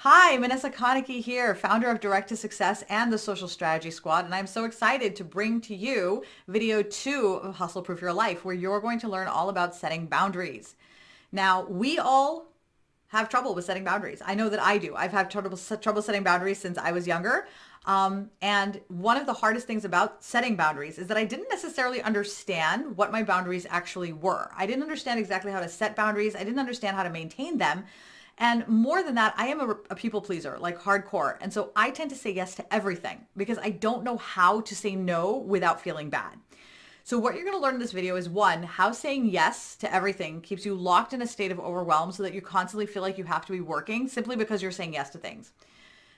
Hi, Vanessa Konecki here, founder of Direct to Success and the Social Strategy Squad, and I'm so excited to bring to you video 2 of Hustle Proof Your Life, where you're going to learn all about setting boundaries. Now, we all have trouble with setting boundaries. I know that I do. I've had trouble setting boundaries since I was younger. And one of the hardest things about setting boundaries is that I didn't necessarily understand what my boundaries actually were. I didn't understand exactly how to set boundaries. I didn't understand how to maintain them. And more than that, I am a people pleaser, like hardcore. And so I tend to say yes to everything because I don't know how to say no without feeling bad. So what you're going to learn in this video is one, how saying yes to everything keeps you locked in a state of overwhelm so that you constantly feel like you have to be working simply because you're saying yes to things.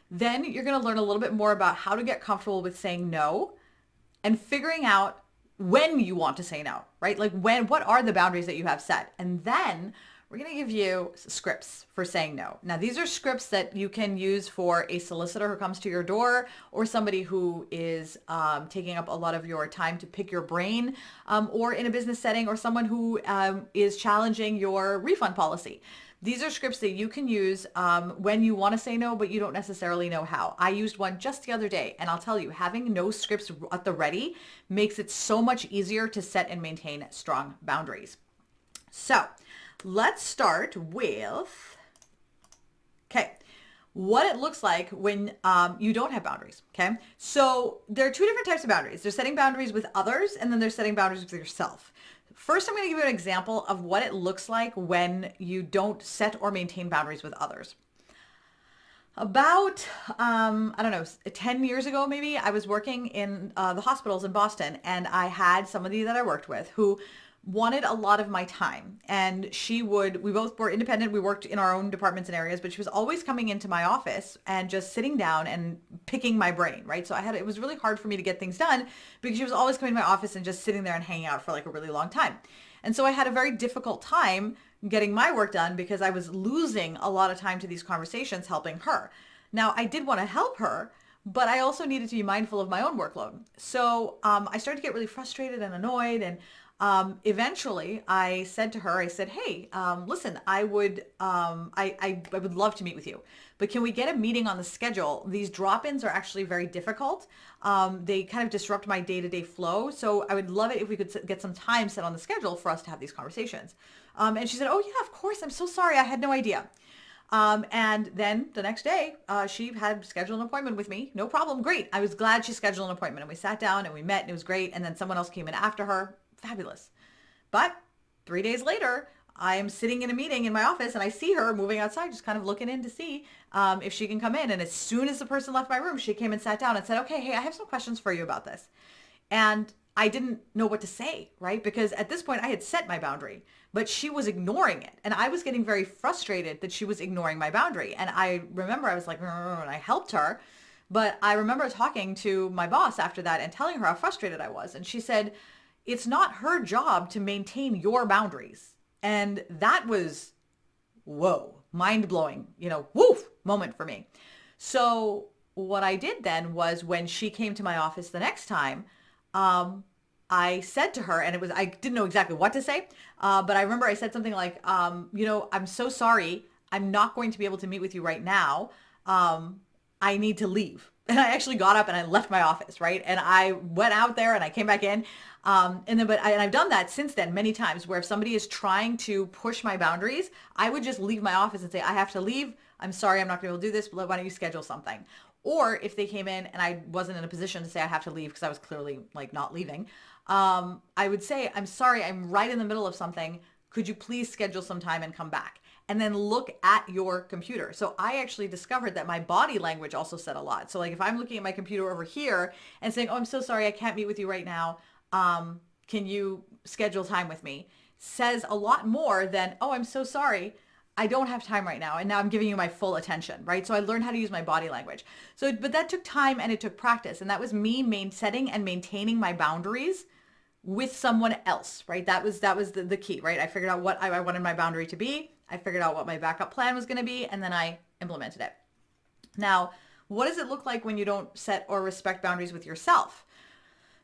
Then you're going to learn a little bit more about how to get comfortable with saying no and figuring out when you want to say no, right? Like what are the boundaries that you have set? And then we're going to give you scripts for saying no. Now, these are scripts that you can use for a solicitor who comes to your door or somebody who is taking up a lot of your time to pick your brain, or in a business setting, or someone who is challenging your refund policy. These are scripts that you can use when you want to say no, but you don't necessarily know how. I used one just the other day, and I'll tell you, having no scripts at the ready makes it so much easier to set and maintain strong boundaries. So let's start with, okay, what it looks like when you don't have boundaries, okay? So there are two different types of boundaries. There's setting boundaries with others, and then there's setting boundaries with yourself. First, I'm going to give you an example of what it looks like when you don't set or maintain boundaries with others. About, I don't know, 10 years ago, maybe, I was working in the hospitals in Boston, and I had somebody that I worked with who wanted a lot of my time. And we both were independent. We worked in our own departments and areas, but she was always coming into my office and just sitting down and picking my brain, right? So it was really hard for me to get things done because she was always coming to my office and just sitting there and hanging out for like a really long time. And so I had a very difficult time getting my work done because I was losing a lot of time to these conversations helping her. Now, I did want to help her, but I also needed to be mindful of my own workload. So I started to get really frustrated and annoyed. And eventually I said to her, I said, hey, listen, I would love to meet with you, but can we get a meeting on the schedule? These drop-ins are actually very difficult. They kind of disrupt my day-to-day flow. So I would love it if we could get some time set on the schedule for us to have these conversations. And she said, oh yeah, of course. I'm so sorry. I had no idea. And then the next day, she had scheduled an appointment with me. No problem. Great. I was glad she scheduled an appointment, and we sat down and we met and it was great. And then someone else came in after her. Fabulous. But 3 days later, I am sitting in a meeting in my office and I see her moving outside, just kind of looking in to see if she can come in. And as soon as the person left my room, she came and sat down and said, okay, hey, I have some questions for you about this. And I didn't know what to say, right? Because at this point I had set my boundary, but she was ignoring it. And I was getting very frustrated that she was ignoring my boundary. And I remember I was like, and I helped her. But I remember talking to my boss after that and telling her how frustrated I was. And she said, it's not her job to maintain your boundaries. And that was, whoa, mind blowing, woof moment for me. So what I did then was when she came to my office the next time, I said to her, and I didn't know exactly what to say, but I remember I said something like, I'm so sorry. I'm not going to be able to meet with you right now. I need to leave. And I actually got up and I left my office, right? And I went out there and I came back in. And I've done that since then many times where if somebody is trying to push my boundaries, I would just leave my office and say, I have to leave. I'm sorry, I'm not going to be able to do this. But why don't you schedule something? Or if they came in and I wasn't in a position to say I have to leave because I was clearly like not leaving, I would say, I'm sorry, I'm right in the middle of something. Could you please schedule some time and come back? And then look at your computer. So I actually discovered that my body language also said a lot. So like if I'm looking at my computer over here and saying, oh, I'm so sorry, I can't meet with you right now. Can you schedule time with me? Says a lot more than, oh, I'm so sorry. I don't have time right now. And now I'm giving you my full attention, right? So I learned how to use my body language. But that took time and it took practice. And that was me setting and maintaining my boundaries with someone else, right? That was the key, right? I figured out what I wanted my boundary to be. I figured out what my backup plan was going to be, and then I implemented it. Now, what does it look like when you don't set or respect boundaries with yourself?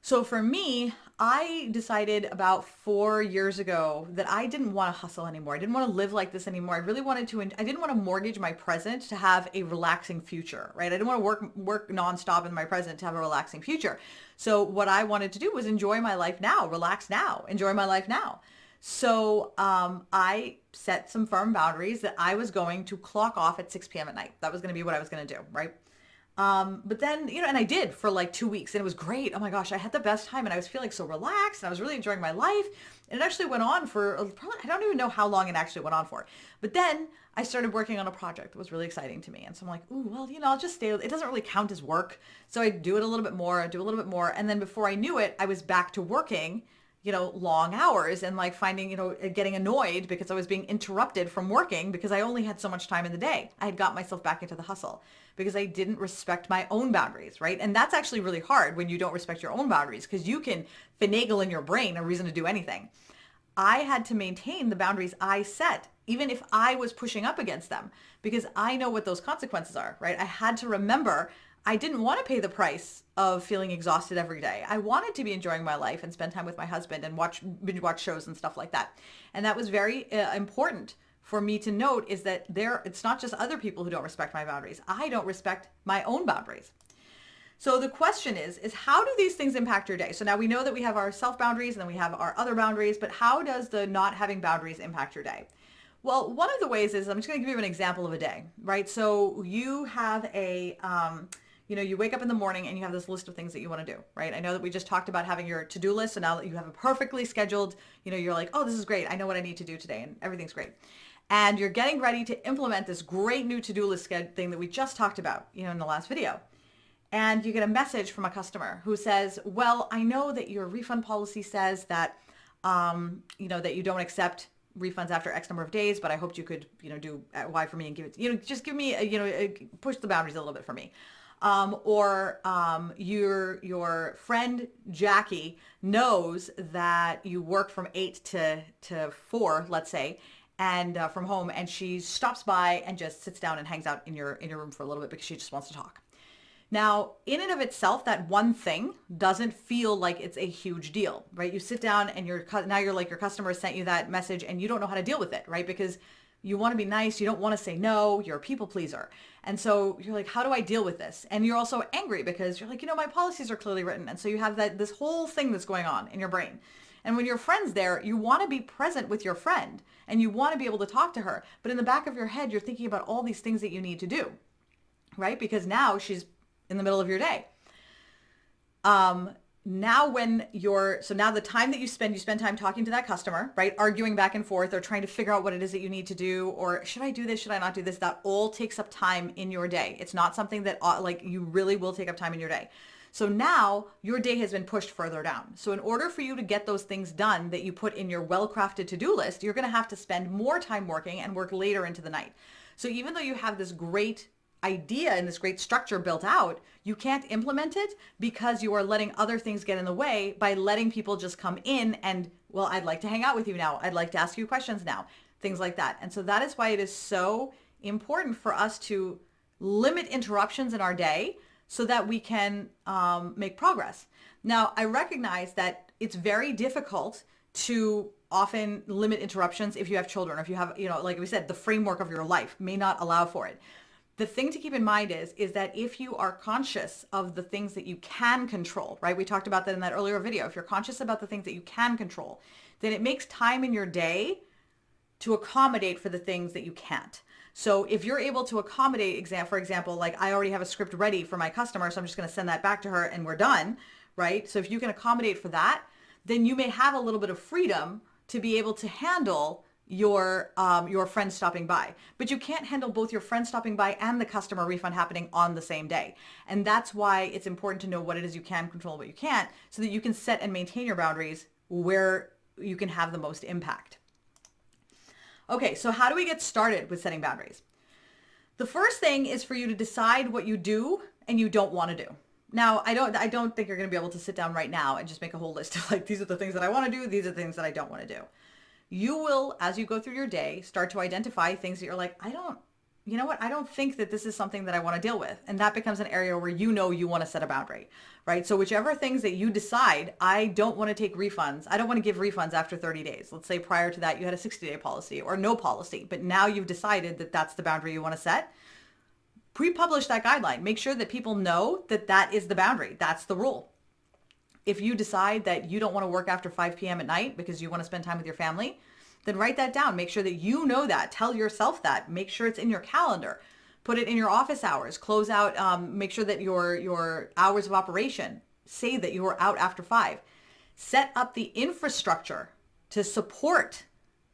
So for me, I decided about 4 years ago that I didn't want to hustle anymore. I didn't want to live like this anymore. I really wanted to, I didn't want to mortgage my present to have a relaxing future, right? I didn't want to work nonstop in my present to have a relaxing future. So what I wanted to do was enjoy my life now, relax now, enjoy my life now. So I set some firm boundaries that I was going to clock off at 6 p.m. at night. That was going to be what I was going to do, right? But then, and I did for like 2 weeks and it was great. Oh my gosh, I had the best time and I was feeling so relaxed and I was really enjoying my life. And it actually went on for probably, I don't even know how long it actually went on for. But then I started working on a project that was really exciting to me. And so I'm like, ooh, well, I'll just stay. It doesn't really count as work. So I do it a little bit more, do a little bit more. And then before I knew it, I was back to working, long hours and like finding, getting annoyed because I was being interrupted from working because I only had so much time in the day. I had got myself back into the hustle because I didn't respect my own boundaries, right? And that's actually really hard when you don't respect your own boundaries because you can finagle in your brain a reason to do anything. I had to maintain the boundaries I set, even if I was pushing up against them, because I know what those consequences are, right? I had to remember I didn't want to pay the price of feeling exhausted every day. I wanted to be enjoying my life and spend time with my husband and binge watch shows and stuff like that. And that was very important for me to note is that it's not just other people who don't respect my boundaries. I don't respect my own boundaries. So the question is how do these things impact your day? So now we know that we have our self boundaries and then we have our other boundaries, but how does the not having boundaries impact your day? Well, one of the ways is, I'm just going to give you an example of a day, right? So you have you wake up in the morning and you have this list of things that you want to do, right? I know that we just talked about having your to-do list. So now that you have a perfectly scheduled, you're like, oh, this is great. I know what I need to do today and everything's great. And you're getting ready to implement this great new to-do list thing that we just talked about, in the last video. And you get a message from a customer who says, well, I know that your refund policy says that, that you don't accept refunds after X number of days, but I hoped you could, do Y for me and give it, just give me, push the boundaries a little bit for me. Your friend Jackie knows that you work from 8 to 4, let's say, and from home, and she stops by and just sits down and hangs out in your room for a little bit because she just wants to talk. Now, in and of itself, that one thing doesn't feel like it's a huge deal, right? You sit down and now you're like, your customer sent you that message and you don't know how to deal with it, right? Because you want to be nice. You don't want to say no. You're a people pleaser. And so you're like, how do I deal with this? And you're also angry because you're like, my policies are clearly written. And so you have this whole thing that's going on in your brain. And when your friend's there, you want to be present with your friend and you want to be able to talk to her. But in the back of your head, you're thinking about all these things that you need to do, right? Because now she's in the middle of your day. Now the time that you spend time talking to that customer, right? Arguing back and forth or trying to figure out what it is that you need to do, or should I do this? Should I not do this? That all takes up time in your day. It's not something that you really will take up time in your day. So now your day has been pushed further down. So in order for you to get those things done that you put in your well-crafted to-do list, you're going to have to spend more time working and work later into the night. So even though you have this great idea and this great structure built out, you can't implement it because you are letting other things get in the way by letting people just come in and, well, I'd like to hang out with you now. I'd like to ask you questions now, things like that. And so that is why it is so important for us to limit interruptions in our day so that we can make progress. Now, I recognize that it's very difficult to often limit interruptions if you have children, or if you have, like we said, the framework of your life may not allow for it. The thing to keep in mind is that if you are conscious of the things that you can control, right? We talked about that in that earlier video. If you're conscious about the things that you can control, then it makes time in your day to accommodate for the things that you can't. So if you're able to accommodate, for example, like I already have a script ready for my customer, so I'm just going to send that back to her and we're done, right? So if you can accommodate for that, then you may have a little bit of freedom to be able to handle your friend stopping by. But you can't handle both your friend stopping by and the customer refund happening on the same day. And that's why it's important to know what it is you can control, what you can't, so that you can set and maintain your boundaries where you can have the most impact. Okay, so how do we get started with setting boundaries? The first thing is for you to decide what you do and you don't want to do. Now, I don't think you're going to be able to sit down right now and just make a whole list of like, these are the things that I want to do, these are the things that I don't want to do. You will, as you go through your day, start to identify things that you're like, I don't you know what, I don't think that this is something that I want to deal with. And that becomes an area where you know you want to set a boundary, right? So whichever things that you decide, I don't want to take refunds. I don't want to give refunds after 30 days. Let's say prior to that, you had a 60-day policy or no policy, but now you've decided that that's the boundary you want to set. Pre-publish that guideline. Make sure that people know that that is the boundary. That's the rule. If you decide that you don't want to work after 5 p.m. at night because you want to spend time with your family, then write that down. Make sure that you know that. Tell yourself that. Make sure it's in your calendar. Put it in your office hours. Close out. Make sure that your hours of operation say that you are out after 5. Set up the infrastructure to support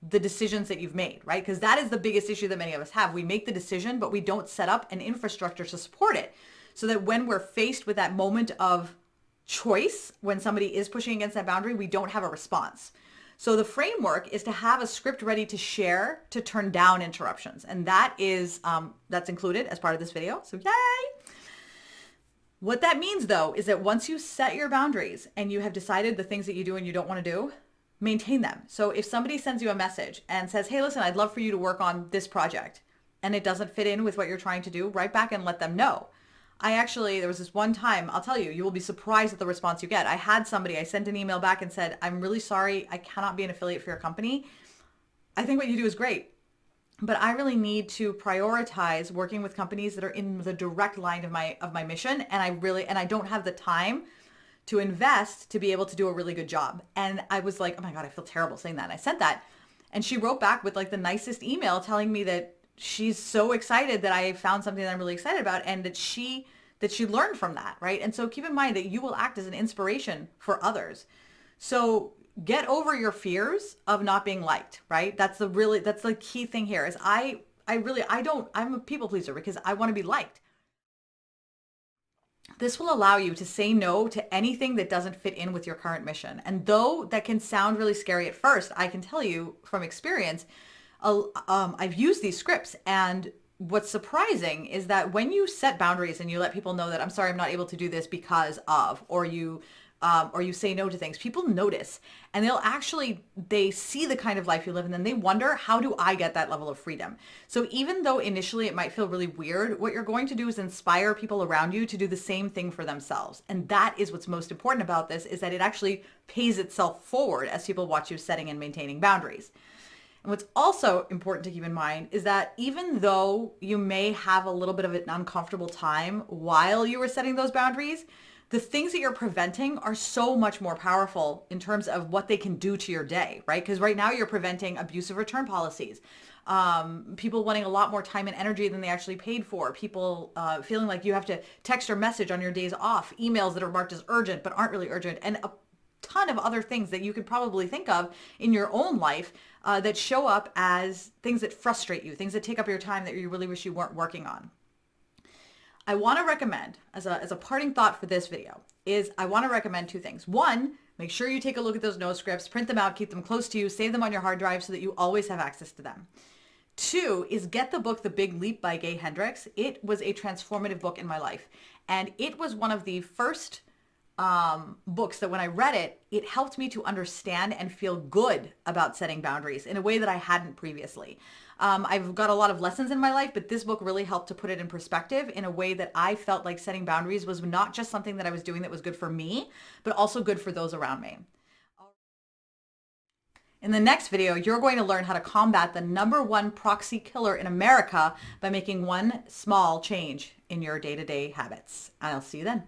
the decisions that you've made, right? Because that is the biggest issue that many of us have. We make the decision, but we don't set up an infrastructure to support it, so that when we're faced with that moment of choice, when somebody is pushing against that boundary, we don't have a response. So the framework is to have a script ready to share to turn down interruptions. And that is, that's included as part of this video. So yay! What that means though, is that once you set your boundaries and you have decided the things that you do and you don't want to do, maintain them. So if somebody sends you a message and says, hey, listen, I'd love for you to work on this project, and it doesn't fit in with what you're trying to do, write back and let them know. There was this one time, I'll tell you, you will be surprised at the response you get. I sent an email back and said, I'm really sorry, I cannot be an affiliate for your company. I think what you do is great, but I really need to prioritize working with companies that are in the direct line of my mission. And I don't have the time to invest to be able to do a really good job. And I was like, oh my God, I feel terrible saying that. And I sent that. And she wrote back with like the nicest email telling me that she's so excited that I found something that I'm really excited about, and that she learned from that, right? And so keep in mind that you will act as an inspiration for others. So get over your fears of not being liked, right? That's the key thing here is I'm a people pleaser because I want to be liked. This will allow you to say no to anything that doesn't fit in with your current mission. And though that can sound really scary at first, I can tell you from experience, I've used these scripts, and what's surprising is that when you set boundaries and you let people know that I'm sorry, I'm not able to do this because of, or you say no to things, people notice, and they see the kind of life you live, and then they wonder, how do I get that level of freedom? So even though initially it might feel really weird, what you're going to do is inspire people around you to do the same thing for themselves. And that is what's most important about this, is that it actually pays itself forward as people watch you setting and maintaining boundaries. And what's also important to keep in mind is that even though you may have a little bit of an uncomfortable time while you were setting those boundaries, the things that you're preventing are so much more powerful in terms of what they can do to your day, right? Because right now you're preventing abusive return policies, people wanting a lot more time and energy than they actually paid for, people feeling like you have to text or message on your days off, emails that are marked as urgent but aren't really urgent, and a ton of other things that you could probably think of in your own life that show up as things that frustrate you, things that take up your time that you really wish you weren't working on. I want to recommend, as a parting thought for this video, is I want to recommend 2 things. 1, make sure you take a look at those no scripts, print them out, keep them close to you, save them on your hard drive so that you always have access to them. 2 is get the book, The Big Leap by Gay Hendricks. It was a transformative book in my life. And it was one of the first books that when I read it, it helped me to understand and feel good about setting boundaries in a way that I hadn't previously. I've got a lot of lessons in my life, but this book really helped to put it in perspective in a way that I felt like setting boundaries was not just something that I was doing that was good for me, but also good for those around me. In the next video, you're going to learn how to combat the #1 proxy killer in America by making one small change in your day-to-day habits. I'll see you then.